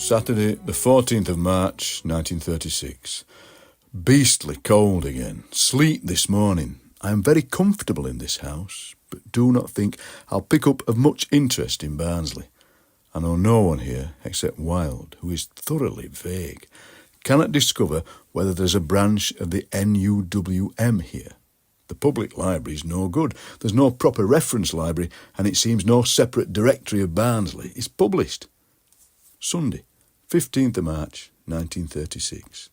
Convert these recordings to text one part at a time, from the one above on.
Saturday, the 14th of March, 1936. Beastly cold again. Sleet this morning. I am very comfortable in this house, but do not think I'll pick up of much interest in Barnsley. I know no one here except Wilde, who is thoroughly vague. Cannot discover whether there's a branch of the NUWM here. The public library is no good. There's no proper reference library, and it seems no separate directory of Barnsley is published. Sunday, 15th of March, 1936.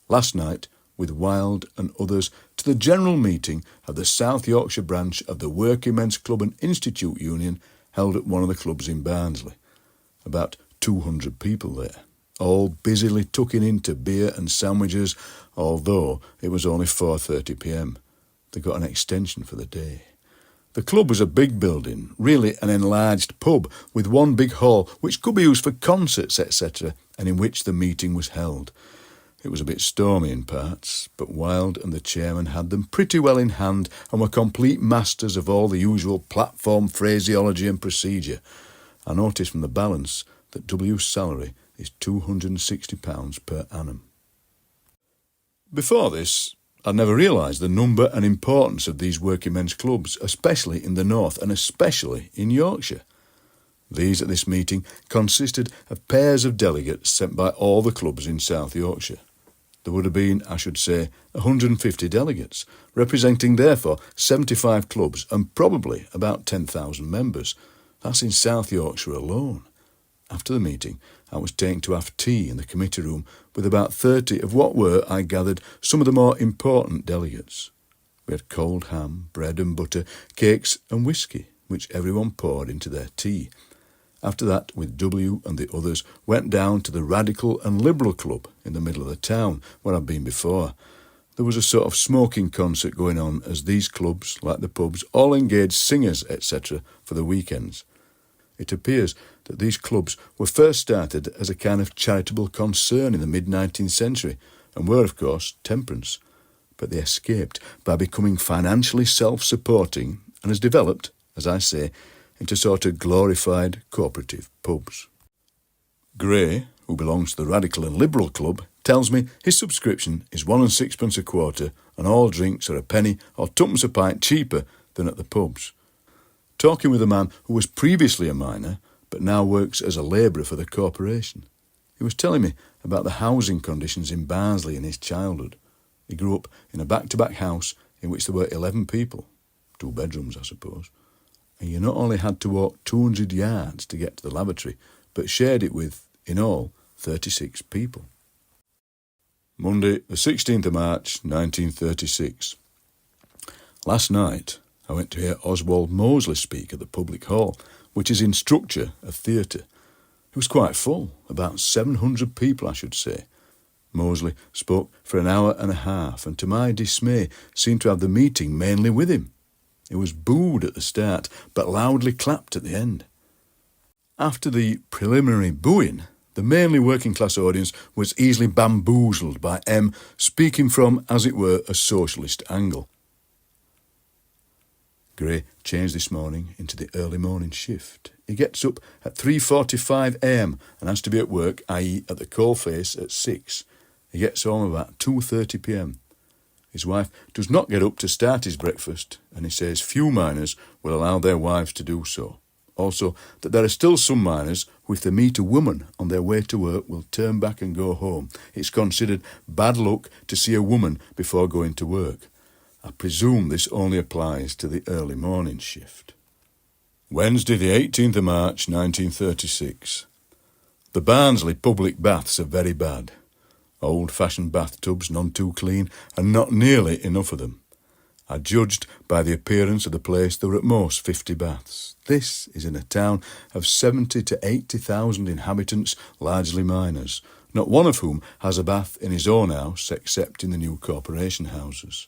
Last night, with Wilde and others, to the general meeting of the South Yorkshire branch of the Working Men's Club and Institute Union held at one of the clubs in Barnsley. About 200 people there, all busily tucking into beer and sandwiches, although it was only 4:30 p.m. They got an extension for the day. The club was a big building, really an enlarged pub, with one big hall which could be used for concerts, etc., and in which the meeting was held. It was a bit stormy in parts, but Wilde and the chairman had them pretty well in hand and were complete masters of all the usual platform phraseology and procedure. I noticed from the balance that W's salary is £260 per annum. Before this, I'd never realised the number and importance of these working men's clubs, especially in the north and especially in Yorkshire. These at this meeting consisted of pairs of delegates sent by all the clubs in South Yorkshire. There would have been, I should say, 150 delegates, representing therefore 75 clubs and probably about 10,000 members. That's in South Yorkshire alone. After the meeting, I was taken to have tea in the committee room with about 30 of what were, I gathered, some of the more important delegates. We had cold ham, bread and butter, cakes and whisky, which everyone poured into their tea. After that, with W and the others, went down to the Radical and Liberal Club in the middle of the town, where I'd been before. There was a sort of smoking concert going on, as these clubs, like the pubs, all engaged singers, etc., for the weekends. It appears that these clubs were first started as a kind of charitable concern in the mid-19th century, and were, of course, temperance. But they escaped by becoming financially self-supporting, and has developed, as I say, into sort of glorified cooperative pubs. Gray, who belongs to the Radical and Liberal Club, tells me his subscription is 1 6 a quarter, and all drinks are a penny or 2 a pint cheaper than at the pubs. Talking with a man who was previously a miner, but now works as a labourer for the corporation. He was telling me about the housing conditions in Barnsley in his childhood. He grew up in a back-to-back house in which there were 11 people, 2 bedrooms, I suppose, and you not only had to walk 200 yards to get to the lavatory, but shared it with, in all, 36 people. Monday, the 16th of March, 1936. Last night, I went to hear Oswald Mosley speak at the public hall, which is in structure a theatre. It was quite full, about 700 people, I should say. Mosley spoke for an hour and a half, and to my dismay seemed to have the meeting mainly with him. It was booed at the start, but loudly clapped at the end. After the preliminary booing, the mainly working-class audience was easily bamboozled by M speaking from, as it were, a socialist angle. Gray changed this morning into the early morning shift. He gets up at 3:45 a.m. and has to be at work, i.e. at the coalface, at 6. He gets home about 2:30 p.m. His wife does not get up to start his breakfast, and he says few miners will allow their wives to do so. Also, that there are still some miners who, if they meet a woman on their way to work, will turn back and go home. It's considered bad luck to see a woman before going to work. I presume this only applies to the early morning shift. Wednesday, the 18th of March, 1936. The Barnsley public baths are very bad. Old-fashioned bathtubs, none too clean, and not nearly enough of them. I judged by the appearance of the place there were at most 50 baths. This is in a town of 70 to 80,000 inhabitants, largely miners, not one of whom has a bath in his own house except in the new corporation houses.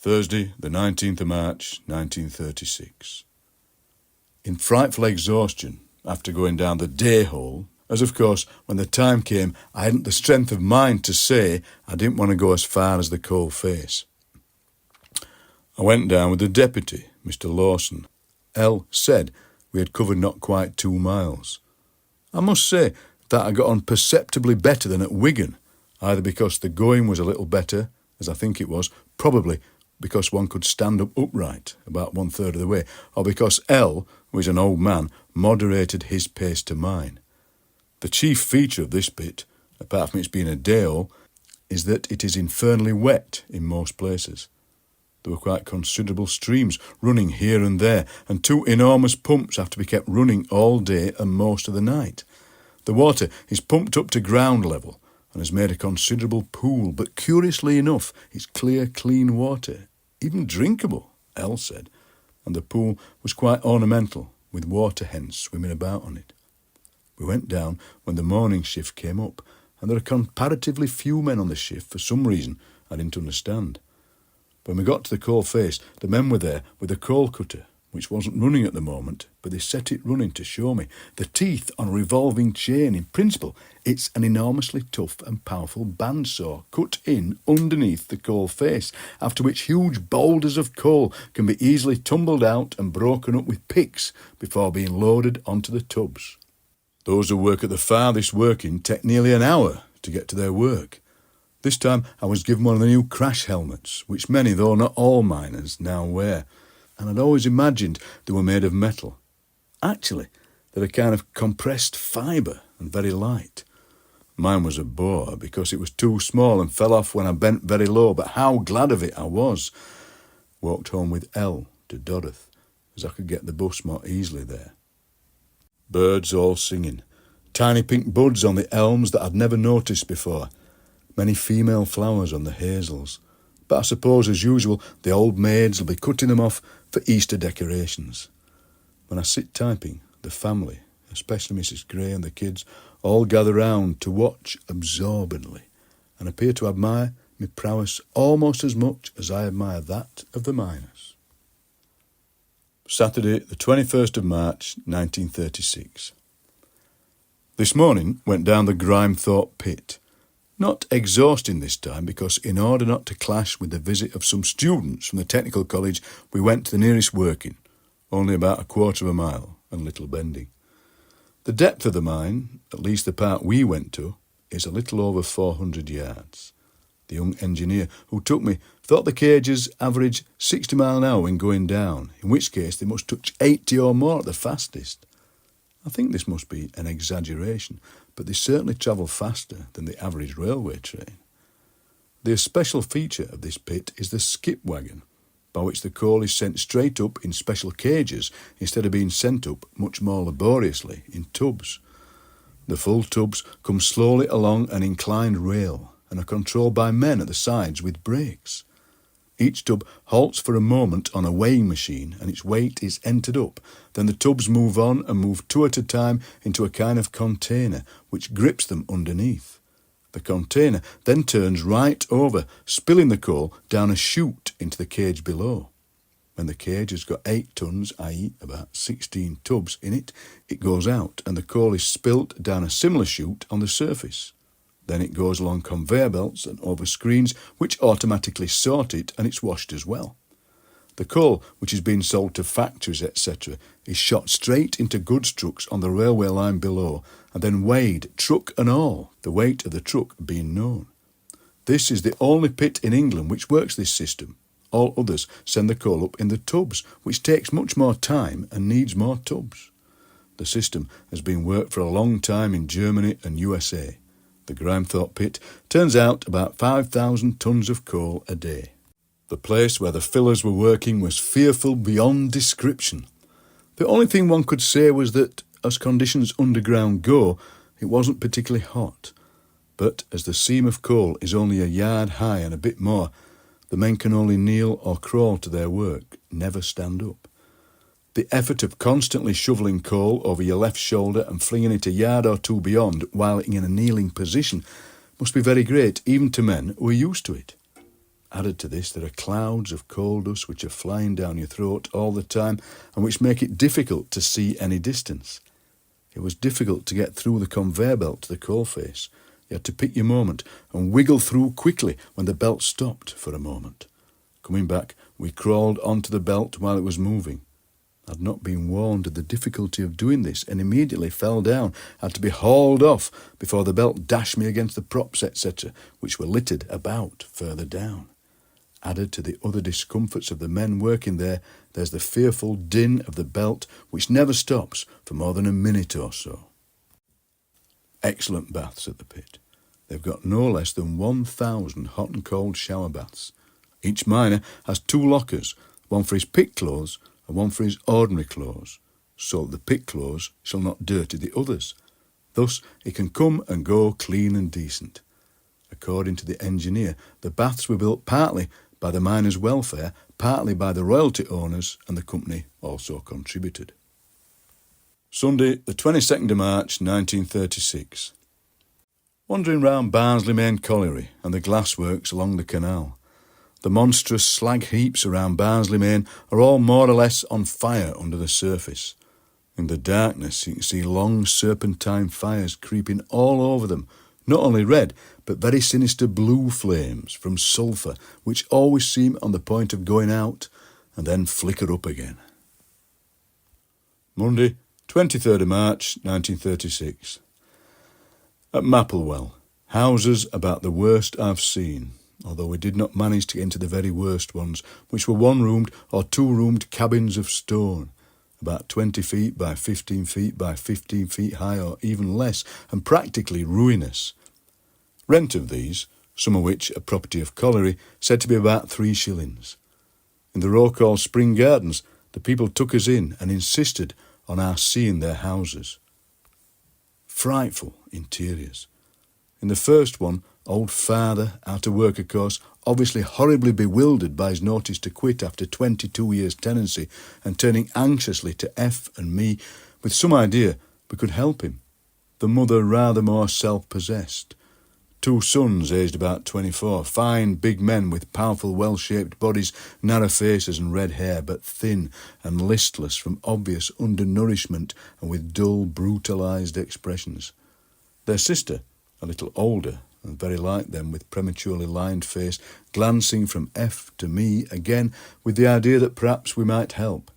Thursday, the 19th of March, 1936. In frightful exhaustion, after going down the day hole, as of course, when the time came, I hadn't the strength of mind to say I didn't want to go as far as the coal face. I went down with the deputy, Mr. Lawson. L. said we had covered not quite 2 miles. I must say that I got on perceptibly better than at Wigan, either because the going was a little better, as I think it was, probably because one could stand up upright about 1/3 of the way, or because L, who is an old man, moderated his pace to mine. The chief feature of this bit, apart from its being a day-o, is that it is infernally wet in most places. There were quite considerable streams running here and there, and 2 enormous pumps have to be kept running all day and most of the night. The water is pumped up to ground level and has made a considerable pool, but curiously enough, it's clear, clean water, even drinkable, El said, and the pool was quite ornamental, with water hens swimming about on it. We went down when the morning shift came up, and there are comparatively few men on the shift for some reason I didn't understand. When we got to the coal face, the men were there with a coal cutter, which wasn't running at the moment, but they set it running to show me. The teeth on a revolving chain. In principle, it's an enormously tough and powerful bandsaw cut in underneath the coal face, after which huge boulders of coal can be easily tumbled out and broken up with picks before being loaded onto the tubs. Those who work at the farthest working take nearly an hour to get to their work. This time I was given one of the new crash helmets, which many, though not all miners, now wear, and I'd always imagined they were made of metal. Actually, they're a kind of compressed fibre and very light. Mine was a bore because it was too small and fell off when I bent very low, but how glad of it I was. Walked home with L to Dorothy, as I could get the bus more easily there. Birds all singing, tiny pink buds on the elms that I'd never noticed before, many female flowers on the hazels, but I suppose, as usual, the old maids will be cutting them off for Easter decorations. When I sit typing, the family, especially Mrs. Gray and the kids, all gather round to watch absorbingly and appear to admire my prowess almost as much as I admire that of the miners. Saturday, the 21st of March, 1936. This morning went down the Grimethorpe pit. Not exhausting this time, because in order not to clash with the visit of some students from the Technical College, we went to the nearest working, only about 1/4 of a mile and little bending. The depth of the mine, at least the part we went to, is a little over 400 yards. The young engineer who took me thought the cages average 60 miles an hour when going down, in which case they must touch 80 or more at the fastest. I think this must be an exaggeration, but they certainly travel faster than the average railway train. The special feature of this pit is the skip wagon, by which the coal is sent straight up in special cages instead of being sent up much more laboriously in tubs. The full tubs come slowly along an inclined rail and are controlled by men at the sides with brakes. Each tub halts for a moment on a weighing machine and its weight is entered up. Then the tubs move on and move 2 at a time into a kind of container which grips them underneath. The container then turns right over, spilling the coal down a chute into the cage below. When the cage has got 8 tons, i.e. about 16 tubs in it, it goes out and the coal is spilt down a similar chute on the surface. Then it goes along conveyor belts and over screens which automatically sort it, and it's washed as well. The coal, which is being sold to factories, etc., is shot straight into goods trucks on the railway line below and then weighed, truck and all, the weight of the truck being known. This is the only pit in England which works this system. All others send the coal up in the tubs, which takes much more time and needs more tubs. The system has been worked for a long time in Germany and USA. The Grimethorpe pit turns out about 5,000 tons of coal a day. The place where the fillers were working was fearful beyond description. The only thing one could say was that, as conditions underground go, it wasn't particularly hot. But as the seam of coal is only a yard high and a bit more, the men can only kneel or crawl to their work, never stand up. The effort of constantly shovelling coal over your left shoulder and flinging it a yard or 2 beyond while in a kneeling position must be very great even to men who are used to it. Added to this, there are clouds of coal dust which are flying down your throat all the time and which make it difficult to see any distance. It was difficult to get through the conveyor belt to the coal face. You had to pick your moment and wiggle through quickly when the belt stopped for a moment. Coming back, we crawled onto the belt while it was moving. had not been warned of the difficulty of doing this and immediately fell down, had to be hauled off before the belt dashed me against the props, etc., which were littered about further down. Added to the other discomforts of the men working there's the fearful din of the belt, which never stops for more than a minute or so. Excellent baths at the pit. They've got no less than 1,000 hot and cold shower baths. Each miner has 2 lockers, one for his pit clothes and one for his ordinary clothes, so that the pit clothes shall not dirty the others. Thus he can come and go clean and decent. According to the engineer, the baths were built partly by the miners' welfare, partly by the royalty owners, and the company also contributed. Sunday, the 22nd of March, 1936. Wandering round Barnsley Main Colliery and the glassworks along the canal. The monstrous slag heaps around Barnsley Main are all more or less on fire under the surface. In the darkness you can see long serpentine fires creeping all over them, not only red, but very sinister blue flames from sulphur, which always seem on the point of going out and then flicker up again. Monday, 23rd of March, 1936. At Mapplewell, houses about the worst I've seen, although we did not manage to get into the very worst ones, which were 1-roomed or 2-roomed cabins of stone, about 20 feet by 15 feet by 15 feet high or even less, and practically ruinous. Rent of these, some of which are property of colliery, said to be about 3 shillings. In the row called Spring Gardens, the people took us in and insisted on our seeing their houses. Frightful interiors. In the first one, old father, out of work of course, obviously horribly bewildered by his notice to quit after 22 years' tenancy and turning anxiously to F and me with some idea we could help him. The mother rather more self-possessed. 2 sons aged about 24, fine big men with powerful well-shaped bodies, narrow faces and red hair, but thin and listless from obvious undernourishment and with dull, brutalised expressions. Their sister, a little older and very like them, with prematurely lined face, glancing from F to me again with the idea that perhaps we might help.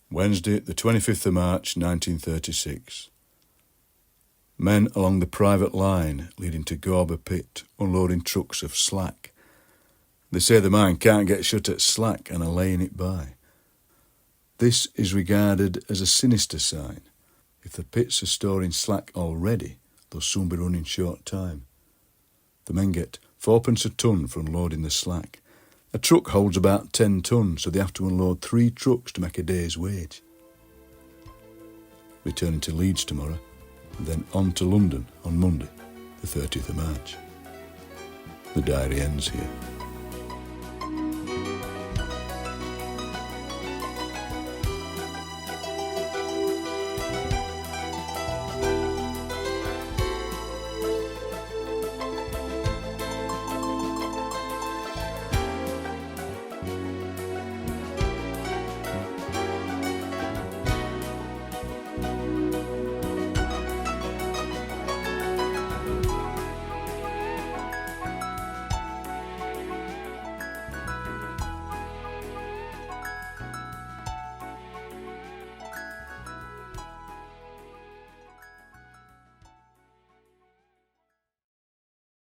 Wednesday, the 25th of March, 1936. Men along the private line leading to Gorber Pit, unloading trucks of slack. They say the mine can't get shut at slack and are laying it by. This is regarded as a sinister sign. If the pits are storing slack already, they'll soon be running short time. The men get 4p a tonne from loading the slack. A truck holds about 10 tonnes, so they have to unload 3 trucks to make a day's wage. Returning to Leeds tomorrow, and then on to London on Monday, the 30th of March. The diary ends here.